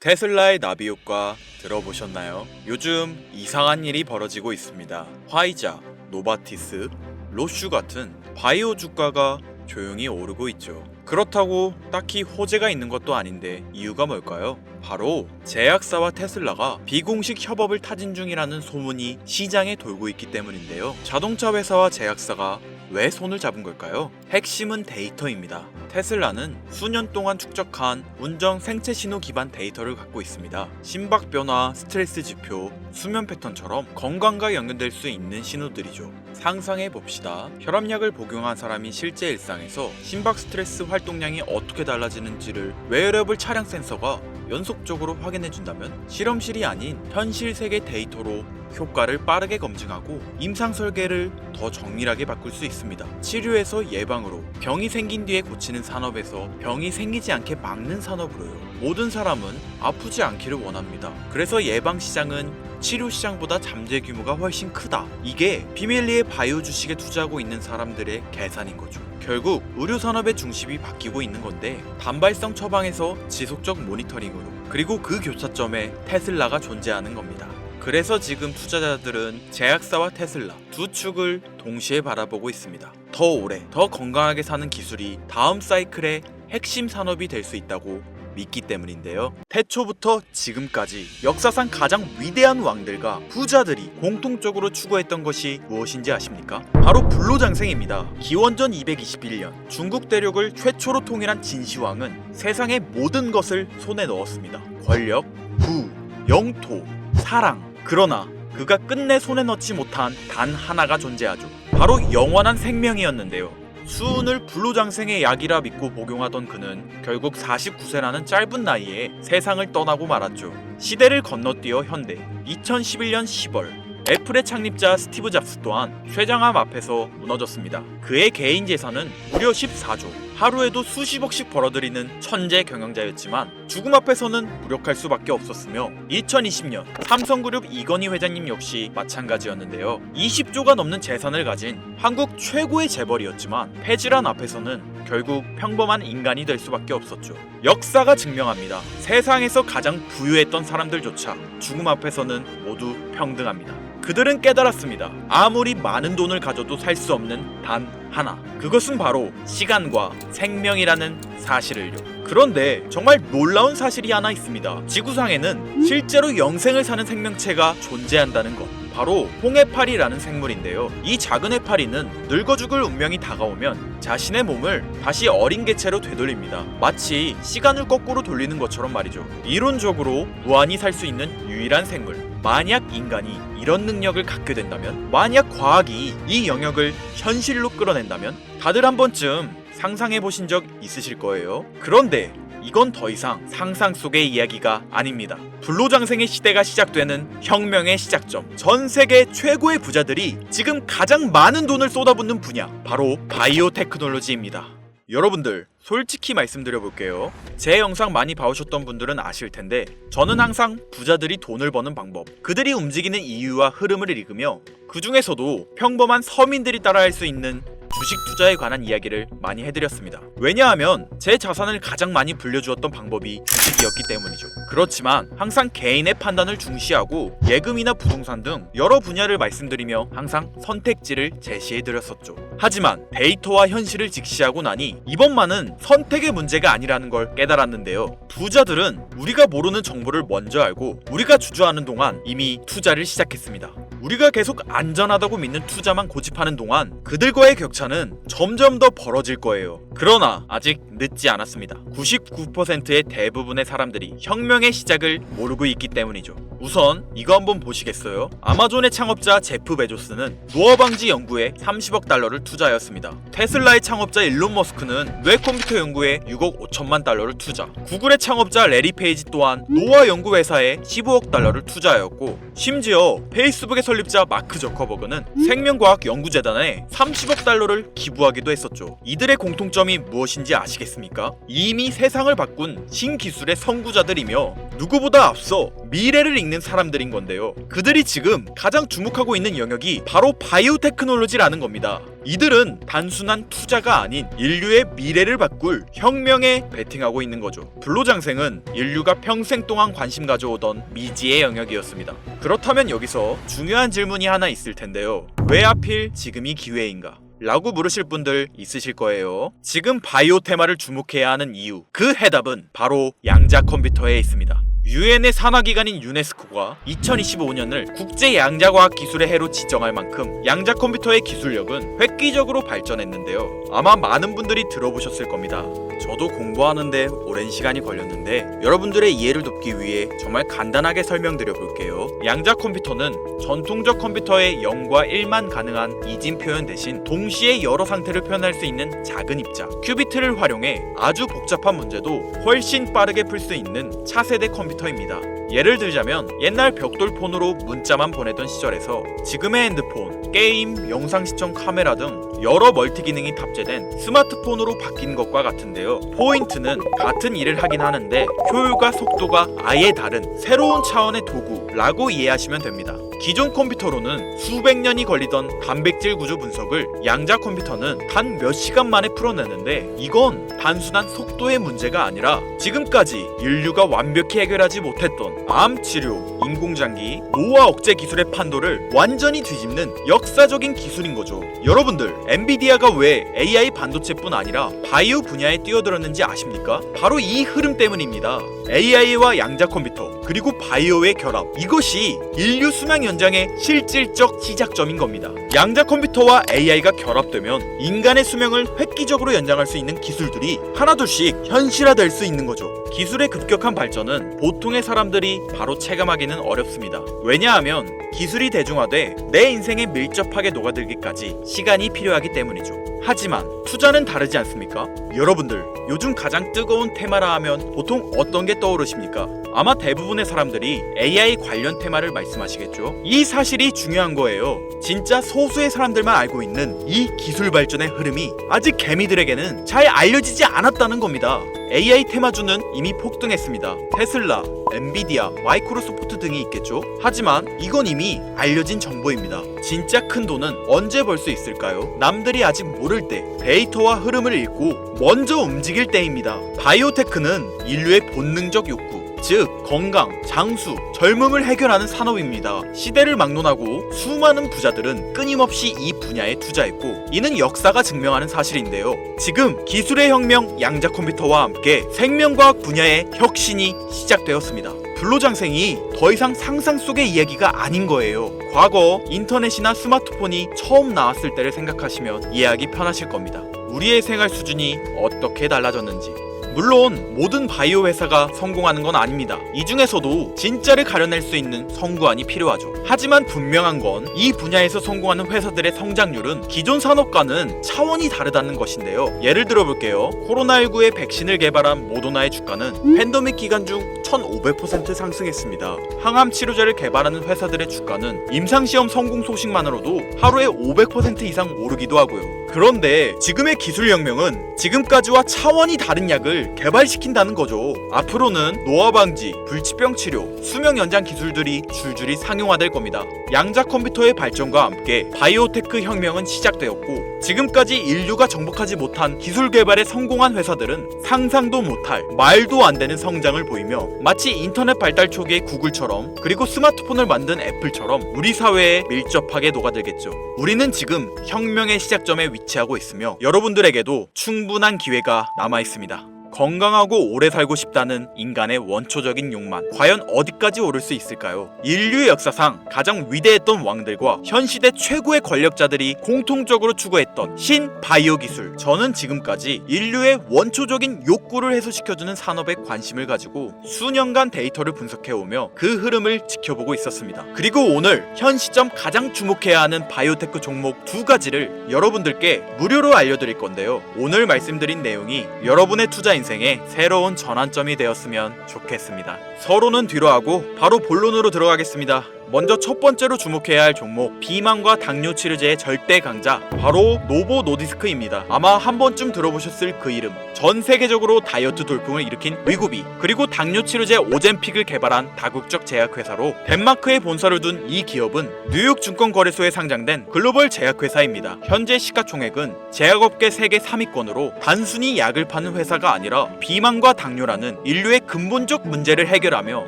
테슬라의 나비 효과 들어보셨나요? 요즘 이상한 일이 벌어지고 있습니다. 화이자, 노바티스, 로슈 같은 바이오 주가가 조용히 오르고 있죠. 그렇다고 딱히 호재가 있는 것도 아닌데 이유가 뭘까요? 바로 제약사와 테슬라가 비공식 협업을 타진 중이라는 소문이 시장에 돌고 있기 때문인데요. 자동차 회사와 제약사가 왜 손을 잡은 걸까요? 핵심은 데이터입니다. 테슬라는 수년 동안 축적한 운전 생체 신호 기반 데이터를 갖고 있습니다. 심박 변화, 스트레스 지표, 수면 패턴처럼 건강과 연결될 수 있는 신호들이죠. 상상해 봅시다. 혈압약을 복용한 사람이 실제 일상에서 심박 스트레스 활동량이 어떻게 달라지는지를 웨어러블 차량 센서가 연속적으로 확인해준다면 실험실이 아닌 현실 세계 데이터로 효과를 빠르게 검증하고 임상 설계를 더 정밀하게 바꿀 수 있습니다. 치료에서 예방으로, 병이 생긴 뒤에 고치는 산업에서 병이 생기지 않게 막는 산업으로요. 모든 사람은 아프지 않기를 원합니다. 그래서 예방 시장은 치료 시장보다 잠재 규모가 훨씬 크다. 이게 비밀리에 바이오 주식에 투자하고 있는 사람들의 계산인 거죠. 결국 의료 산업의 중심이 바뀌고 있는 건데 단발성 처방에서 지속적 모니터링으로, 그리고 그 교차점에 테슬라가 존재하는 겁니다. 그래서 지금 투자자들은 제약사와 테슬라 두 축을 동시에 바라보고 있습니다. 더 오래, 더 건강하게 사는 기술이 다음 사이클의 핵심 산업이 될 수 있다고 믿기 때문인데요. 태초부터 지금까지 역사상 가장 위대한 왕들과 부자들이 공통적으로 추구했던 것이 무엇인지 아십니까? 바로 불로장생입니다. 기원전 221년 중국 대륙을 최초로 통일한 진시황은 세상의 모든 것을 손에 넣었습니다. 권력, 부, 영토, 사랑. 그러나 그가 끝내 손에 넣지 못한 단 하나가 존재하죠. 바로 영원한 생명이었는데요. 수은을 불로장생의 약이라 믿고 복용하던 그는 결국 49세라는 짧은 나이에 세상을 떠나고 말았죠. 시대를 건너뛰어 현대 2011년 10월 애플의 창립자 스티브 잡스 또한 쇠장암 앞에서 무너졌습니다. 그의 개인 재산은 무려 14조, 하루에도 수십억씩 벌어들이는 천재 경영자였지만 죽음 앞에서는 무력할 수밖에 없었으며 2020년 삼성그룹 이건희 회장님 역시 마찬가지였는데요. 20조가 넘는 재산을 가진 한국 최고의 재벌이었지만 폐질환 앞에서는 결국 평범한 인간이 될 수밖에 없었죠. 역사가 증명합니다. 세상에서 가장 부유했던 사람들조차 죽음 앞에서는 모두 평등합니다. 그들은 깨달았습니다. 아무리 많은 돈을 가져도 살 수 없는 단 하나. 그것은 바로 시간과 생명이라는 사실을요. 그런데 정말 놀라운 사실이 하나 있습니다. 지구상에는 실제로 영생을 사는 생명체가 존재한다는 것. 바로 홍해파리라는 생물인데요. 이 작은 해파리는 늙어 죽을 운명이 다가오면 자신의 몸을 다시 어린 개체로 되돌립니다. 마치 시간을 거꾸로 돌리는 것처럼 말이죠. 이론적으로 무한히 살 수 있는 유일한 생물. 만약 인간이 이런 능력을 갖게 된다면, 만약 과학이 이 영역을 현실로 끌어낸다면 다들 한 번쯤 상상해 보신 적 있으실 거예요. 그런데 이건 더 이상 상상 속의 이야기가 아닙니다. 불로장생의 시대가 시작되는 혁명의 시작점. 전 세계 최고의 부자들이 지금 가장 많은 돈을 쏟아붓는 분야, 바로 바이오 테크놀로지입니다. 여러분들, 솔직히 말씀드려볼게요. 제 영상 많이 봐오셨던 분들은 아실 텐데 저는 항상 부자들이 돈을 버는 방법, 그들이 움직이는 이유와 흐름을 읽으며 그 중에서도 평범한 서민들이 따라할 수 있는 주식 투자에 관한 이야기를 많이 해드렸습니다. 왜냐하면 제 자산을 가장 많이 불려주었던 방법이 주식이었기 때문이죠. 그렇지만 항상 개인의 판단을 중시하고 예금이나 부동산 등 여러 분야를 말씀드리며 항상 선택지를 제시해드렸었죠. 하지만 데이터와 현실을 직시하고 나니 이번만은 선택의 문제가 아니라는 걸 깨달았는데요. 부자들은 우리가 모르는 정보를 먼저 알고 우리가 주저하는 동안 이미 투자를 시작했습니다. 우리가 계속 안전하다고 믿는 투자만 고집하는 동안 그들과의 격차는 점점 더 벌어질 거예요. 그러나 아직 늦지 않았습니다. 99%의 대부분의 사람들이 혁명의 시작을 모르고 있기 때문이죠. 우선 이거 한번 보시겠어요? 아마존의 창업자 제프 베조스는 노화 방지 연구에 30억 달러를 투자하였습니다. 테슬라의 창업자 일론 머스크는 뇌 컴퓨터 연구에 6억 5천만 달러를 투자. 구글의 창업자 레리 페이지 또한 노화 연구 회사에 15억 달러를 투자하였고, 심지어 페이스북의 설립자 마크 저커버그는 생명과학 연구재단에 30억 달러를 기부하기도 했었죠. 이들의 공통점이 무엇인지 아시겠습니까? 이미 세상을 바꾼 신기술의 선구자들이며 누구보다 앞서 미래를 읽는 사람들인 건데요. 그들이 지금 가장 주목하고 있는 영역이 바로 바이오 테크놀로지라는 겁니다. 이들은 단순한 투자가 아닌 인류의 미래를 바꿀 혁명에 베팅하고 있는 거죠. 불로장생은 인류가 평생 동안 관심 가져오던 미지의 영역이었습니다. 그렇다면 여기서 중요한 질문이 하나 있을 텐데요. 왜 하필 지금이 기회인가? 라고 물으실 분들 있으실 거예요. 지금 바이오 테마를 주목해야 하는 이유, 그 해답은 바로 양자 컴퓨터에 있습니다. 유엔의 산하기관인 유네스코가 2025년을 국제 양자과학 기술의 해로 지정할 만큼 양자 컴퓨터의 기술력은 획기적으로 발전했는데요. 아마 많은 분들이 들어보셨을 겁니다. 저도 공부하는데 오랜 시간이 걸렸는데 여러분들의 이해를 돕기 위해 정말 간단하게 설명드려 볼게요. 양자 컴퓨터는 전통적 컴퓨터의 0과 1만 가능한 이진 표현 대신 동시에 여러 상태를 표현할 수 있는 작은 입자 큐비트를 활용해 아주 복잡한 문제도 훨씬 빠르게 풀 수 있는 차세대 컴퓨터입니다. 예를 들자면 옛날 벽돌폰으로 문자만 보내던 시절에서 지금의 핸드폰, 게임, 영상 시청 카메라 등 여러 멀티 기능이 탑재된 스마트폰으로 바뀐 것과 같은데요. 포인트는 같은 일을 하긴 하는데 효율과 속도가 아예 다른 새로운 차원의 도구라고 이해하시면 됩니다. 기존 컴퓨터로는 수백 년이 걸리던 단백질 구조 분석을 양자 컴퓨터는 단 몇 시간 만에 풀어내는데 이건 단순한 속도의 문제가 아니라 지금까지 인류가 완벽히 해결하지 못했던 암 치료, 인공장기, 노화 억제 기술의 판도를 완전히 뒤집는 역사적인 기술인 거죠. 여러분들, 엔비디아가 왜 AI 반도체뿐 아니라 바이오 분야에 뛰어들었는지 아십니까? 바로 이 흐름 때문입니다. AI와 양자 컴퓨터 그리고 바이오의 결합, 이것이 인류 수명 연장의 실질적 시작점인 겁니다. 양자 컴퓨터와 AI가 결합되면 인간의 수명을 획기적으로 연장할 수 있는 기술들이 하나둘씩 현실화될 수 있는 거죠. 기술의 급격한 발전은 보통의 사람들이 바로 체감하기는 어렵습니다. 왜냐하면 기술이 대중화돼 내 인생에 밀접하게 녹아들기까지 시간이 필요하기 때문이죠. 하지만 투자는 다르지 않습니까? 여러분들, 요즘 가장 뜨거운 테마라 하면 보통 어떤 게 떠오르십니까? 아마 대부분의 사람들이 AI 관련 테마를 말씀하시겠죠? 이 사실이 중요한 거예요. 진짜 소수의 사람들만 알고 있는 이 기술 발전의 흐름이 아직 개미들에게는 잘 알려지지 않았다는 겁니다. AI 테마주는 이미 폭등했습니다. 테슬라, 엔비디아, 마이크로소프트 등이 있겠죠? 하지만 이건 이미 알려진 정보입니다. 진짜 큰 돈은 언제 벌 수 있을까요? 남들이 아직 모를 때 데이터와 흐름을 읽고 먼저 움직일 때입니다. 바이오테크는 인류의 본능적 욕구, 즉 건강, 장수, 젊음을 해결하는 산업입니다. 시대를 막론하고 수많은 부자들은 끊임없이 이 분야에 투자했고 이는 역사가 증명하는 사실인데요. 지금 기술의 혁명 양자 컴퓨터와 함께 생명과학 분야의 혁신이 시작되었습니다. 불로장생이 더 이상 상상 속의 이야기가 아닌 거예요. 과거 인터넷이나 스마트폰이 처음 나왔을 때를 생각하시면 이해하기 편하실 겁니다. 우리의 생활 수준이 어떻게 달라졌는지. 물론 모든 바이오 회사가 성공하는 건 아닙니다. 이 중에서도 진짜를 가려낼 수 있는 성구안이 필요하죠. 하지만 분명한 건 이 분야에서 성공하는 회사들의 성장률은 기존 산업과는 차원이 다르다는 것인데요. 예를 들어 볼게요. 코로나19의 백신을 개발한 모더나의 주가는 팬데믹 기간 중 1500% 상승했습니다. 항암 치료제를 개발하는 회사들의 주가는 임상시험 성공 소식만으로도 하루에 500% 이상 오르기도 하고요. 그런데 지금의 기술혁명은 지금까지와 차원이 다른 약을 개발시킨다는 거죠. 앞으로는 노화 방지, 불치병 치료, 수명 연장 기술들이 줄줄이 상용화될 겁니다. 양자 컴퓨터의 발전과 함께 바이오테크 혁명은 시작되었고 지금까지 인류가 정복하지 못한 기술 개발에 성공한 회사들은 상상도 못할 말도 안 되는 성장을 보이며 마치 인터넷 발달 초기의 구글처럼 그리고 스마트폰을 만든 애플처럼 우리 사회에 밀접하게 녹아들겠죠. 우리는 지금 혁명의 시작점에 위치하고 있으며 여러분들에게도 충분한 기회가 남아 있습니다. 건강하고 오래 살고 싶다는 인간의 원초적인 욕망, 과연 어디까지 오를 수 있을까요? 인류의 역사상 가장 위대했던 왕들과 현 시대 최고의 권력자들이 공통적으로 추구했던 신바이오 기술. 저는 지금까지 인류의 원초적인 욕구를 해소시켜주는 산업에 관심을 가지고 수년간 데이터를 분석해오며 그 흐름을 지켜보고 있었습니다. 그리고 오늘 현 시점 가장 주목해야 하는 바이오테크 종목 두 가지를 여러분들께 무료로 알려드릴 건데요. 오늘 말씀드린 내용이 여러분의 투자 인생의 새로운 전환점이 되었으면 좋겠습니다. 서로는 뒤로 하고 바로 본론으로 들어가겠습니다. 먼저 첫 번째로 주목해야 할 종목, 비만과 당뇨 치료제의 절대 강자, 바로 노보 노디스크입니다. 아마 한 번쯤 들어보셨을 그 이름. 전 세계적으로 다이어트 돌풍을 일으킨 위고비, 그리고 당뇨 치료제 오젬픽을 개발한 다국적 제약회사로 덴마크에 본사를 둔 이 기업은 뉴욕 증권거래소에 상장된 글로벌 제약회사입니다. 현재 시가총액은 제약업계 세계 3위권으로 단순히 약을 파는 회사가 아니라 비만과 당뇨라는 인류의 근본적 문제를 해결하며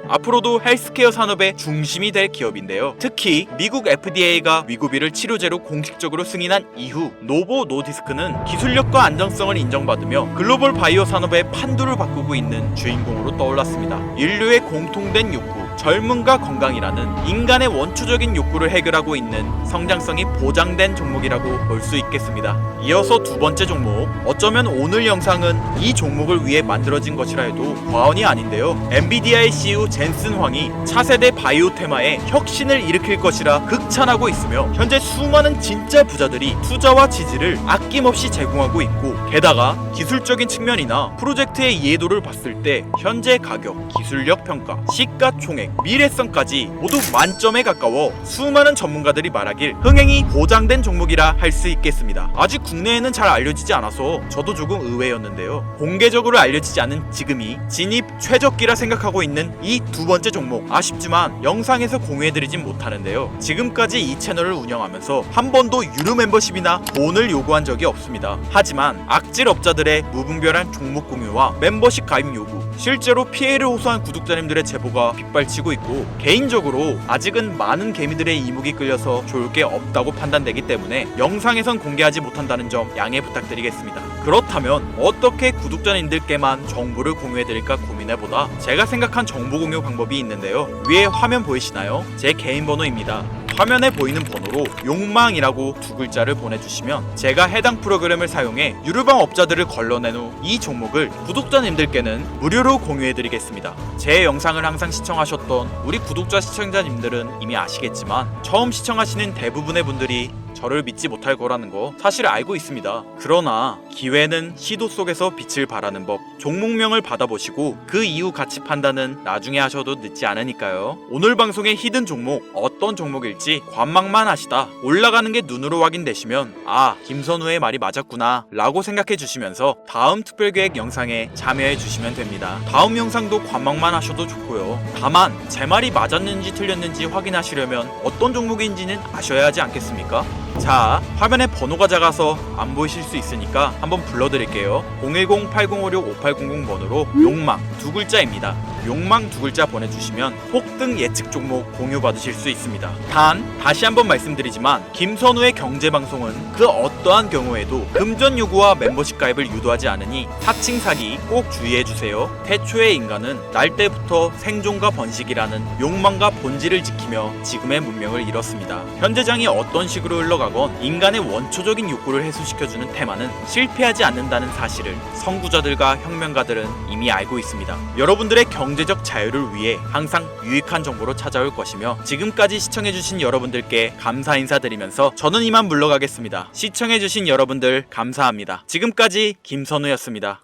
앞으로도 헬스케어 산업의 중심이 될 기업인데요. 특히 미국 FDA가 위고비를 치료제로 공식적으로 승인한 이후 노보 노디스크는 기술력과 안정성을 인정받으며 글로벌 바이오 산업의 판도를 바꾸고 있는 주인공으로 떠올랐습니다. 인류의 공통된 욕구, 젊음과 건강이라는 인간의 원초적인 욕구를 해결하고 있는 성장성이 보장된 종목이라고 볼 수 있겠습니다. 이어서 두 번째 종목, 어쩌면 오늘 영상은 이 종목을 위해 만들어진 것이라 해도 과언이 아닌데요. 엔비디아의 CEO 젠슨 황이 차세대 바이오 테마에 혁신을 일으킬 것이라 극찬하고 있으며 현재 수많은 진짜 부자들이 투자와 지지를 아낌없이 제공하고 있고, 게다가 기술적인 측면이나 프로젝트의 이해도를 봤을 때 현재 가격, 기술력 평가, 시가총액, 미래성까지 모두 만점에 가까워 수많은 전문가들이 말하길 흥행이 보장된 종목이라 할 수 있겠습니다. 아직 국내에는 잘 알려지지 않아서 저도 조금 의외였는데요. 공개적으로 알려지지 않은 지금이 진입 최적기라 생각하고 있는 이 두 번째 종목, 아쉽지만 영상에서 공유해드리진 못하는데요. 지금까지 이 채널을 운영하면서 한 번도 유료 멤버십이나 돈을 요구한 적이 없습니다. 하지만 악질 업자들의 무분별한 종목 공유와 멤버십 가입 요구, 실제로 피해를 호소한 구독자님들의 제보가 빗발치고 있고, 개인적으로 아직은 많은 개미들의 이목이 끌려서 좋을 게 없다고 판단되기 때문에 영상에선 공개하지 못한다는 점 양해 부탁드리겠습니다. 그렇다면 어떻게 구독자님들께만 정보를 공유해드릴까 고민해보다 제가 생각한 정보 공유 방법이 있는데요. 위에 화면 보이시나요? 제 개인 번호입니다. 화면에 보이는 번호로 욕망이라고 두 글자를 보내주시면 제가 해당 프로그램을 사용해 유료방 업자들을 걸러낸 후 이 종목을 구독자님들께는 무료로 공유해드리겠습니다. 제 영상을 항상 시청하셨던 우리 구독자 시청자님들은 이미 아시겠지만 처음 시청하시는 대부분의 분들이 저를 믿지 못할 거라는 거 사실 알고 있습니다. 그러나 기회는 시도 속에서 빛을 발하는 법, 종목명을 받아보시고 그 이후 가치 판단은 나중에 하셔도 늦지 않으니까요. 오늘 방송의 히든 종목, 어떤 종목일지 관망만 하시다 올라가는 게 눈으로 확인되시면 아, 김선우의 말이 맞았구나 라고 생각해 주시면서 다음 특별계획 영상에 참여해 주시면 됩니다. 다음 영상도 관망만 하셔도 좋고요. 다만 제 말이 맞았는지 틀렸는지 확인하시려면 어떤 종목인지는 아셔야 하지 않겠습니까? 자, 화면에 번호가 작아서 안 보이실 수 있으니까 한번 불러드릴게요. 010-8056-5800 번호로 욕망 두 글자입니다. 욕망 두 글자 보내주시면 폭등 예측 종목 공유 받으실 수 있습니다. 단 다시 한번 말씀드리지만 김선우의 경제방송은 그 어떠한 경우에도 금전 요구와 멤버십 가입을 유도하지 않으니 사칭 사기 꼭 주의해주세요. 태초의 인간은 날 때부터 생존과 번식이라는 욕망과 본질을 지키며 지금의 문명을 이뤘습니다. 현재장이 어떤 식으로 흘러가건 인간의 원초적인 욕구를 해소시켜주는 테마는 실패하지 않는다는 사실을 선구자들과 혁명가들은 이미 알고 있습니다. 여러분들의 경제적 자유를 위해 항상 유익한 정보로 찾아올 것이며, 지금까지 시청해주신 여러분들께 감사 인사드리면서 저는 이만 물러가겠습니다. 시청해주신 여러분들 감사합니다. 지금까지 김선우였습니다.